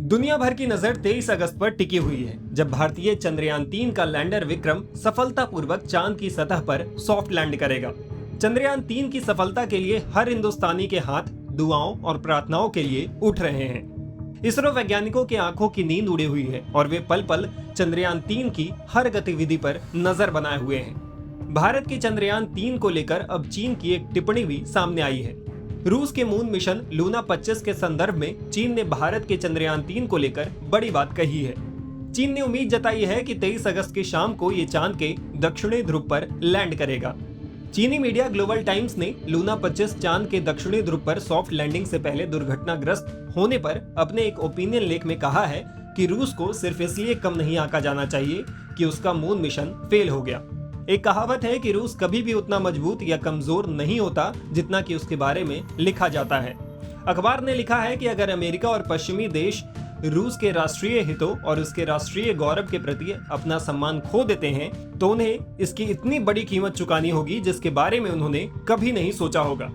दुनिया भर की नजर 23 अगस्त पर टिकी हुई है, जब भारतीय चंद्रयान 3 का लैंडर विक्रम सफलतापूर्वक चांद की सतह पर सॉफ्ट लैंड करेगा। चंद्रयान 3 की सफलता के लिए हर हिंदुस्तानी के हाथ दुआओं और प्रार्थनाओं के लिए उठ रहे हैं। इसरो वैज्ञानिकों की आंखों की नींद उड़ी हुई है और वे पल पल चंद्रयान 3 की हर गतिविधि पर नजर बनाए हुए हैं। भारत के चंद्रयान 3 को लेकर अब चीन की एक टिप्पणी भी सामने आई है। रूस के मून मिशन लूना 25 के संदर्भ में चीन ने भारत के चंद्रयान 3 को लेकर बड़ी बात कही है। चीन ने उम्मीद जताई है कि 23 अगस्त की शाम को ये चांद के दक्षिणी ध्रुव पर लैंड करेगा। चीनी मीडिया ग्लोबल टाइम्स ने लूना 25 चांद के दक्षिणी ध्रुव पर सॉफ्ट लैंडिंग से पहले दुर्घटनाग्रस्त होने पर अपने एक ओपिनियन लेख में कहा है कि रूस को सिर्फ इसलिए कम नहीं आंका जाना चाहिए कि उसका मून मिशन फेल हो गया। एक कहावत है कि रूस कभी भी उतना मजबूत या कमजोर नहीं होता जितना कि उसके बारे में लिखा जाता है। अखबार ने लिखा है कि अगर अमेरिका और पश्चिमी देश रूस के राष्ट्रीय हितों और उसके राष्ट्रीय गौरव के प्रति अपना सम्मान खो देते हैं तो उन्हें इसकी इतनी बड़ी कीमत चुकानी होगी जिसके बारे में उन्होंने कभी नहीं सोचा होगा।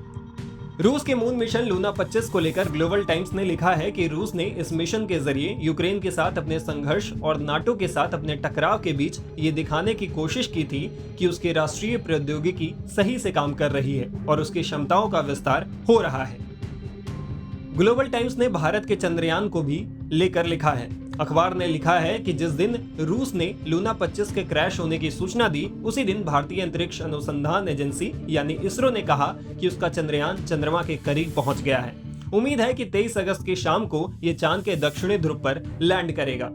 रूस के मून मिशन लूना 25 को लेकर ग्लोबल टाइम्स ने लिखा है कि रूस ने इस मिशन के जरिए यूक्रेन के साथ अपने संघर्ष और नाटो के साथ अपने टकराव के बीच ये दिखाने की कोशिश की थी कि उसकी राष्ट्रीय प्रौद्योगिकी सही से काम कर रही है और उसकी क्षमताओं का विस्तार हो रहा है। ग्लोबल टाइम्स ने भारत के चंद्रयान को भी लेकर लिखा है। अखबार ने लिखा है कि जिस दिन रूस ने लूना 25 के क्रैश होने की सूचना दी, उसी दिन भारतीय अंतरिक्ष अनुसंधान एजेंसी यानी इसरो ने कहा कि उसका चंद्रयान चंद्रमा के करीब पहुंच गया है। उम्मीद है कि 23 अगस्त की शाम को ये चांद के दक्षिणी ध्रुव पर लैंड करेगा।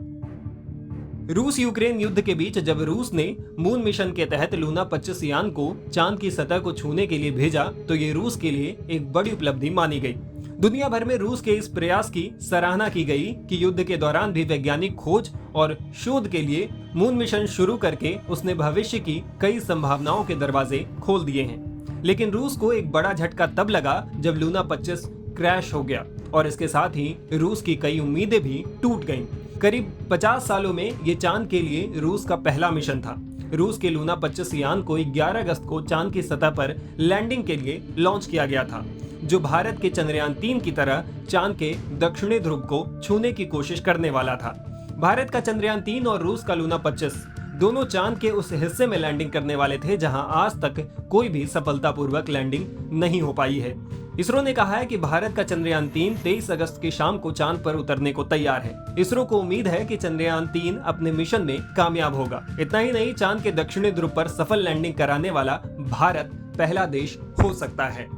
रूस यूक्रेन युद्ध के बीच जब रूस ने मून मिशन के तहत लूना 25 यान को चांद की सतह को छूने के लिए भेजा तो ये रूस के लिए एक बड़ी उपलब्धि मानी गई। दुनिया भर में रूस के इस प्रयास की सराहना की गई कि युद्ध के दौरान भी वैज्ञानिक खोज और शोध के लिए मून मिशन शुरू करके उसने भविष्य की कई संभावनाओं के दरवाजे खोल दिए हैं। लेकिन रूस को एक बड़ा झटका तब लगा जब लूना 25 क्रैश हो गया और इसके साथ ही रूस की कई उम्मीदें भी टूट गईं। करीब 50 सालों में ये चांद के लिए रूस का पहला मिशन था। रूस के लूना 25 यान को 11 अगस्त को चांद की सतह पर लैंडिंग के लिए लॉन्च किया गया था, जो भारत के चंद्रयान 3 की तरह चांद के दक्षिणी ध्रुव को छूने की कोशिश करने वाला था। भारत का चंद्रयान 3 और रूस का लूना 25 दोनों चांद के उस हिस्से में लैंडिंग करने वाले थे जहां आज तक कोई भी सफलतापूर्वक लैंडिंग नहीं हो पाई है। इसरो ने कहा है कि भारत का चंद्रयान 3 23 अगस्त की शाम को चांद पर उतरने को तैयार है। इसरो को उम्मीद है कि चंद्रयान 3 अपने मिशन में कामयाब होगा। इतना ही नहीं, चांद के दक्षिणी ध्रुव पर सफल लैंडिंग कराने वाला भारत पहला देश हो सकता है।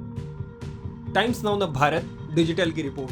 टाइम्स नाउ भारत डिजिटल की रिपोर्ट।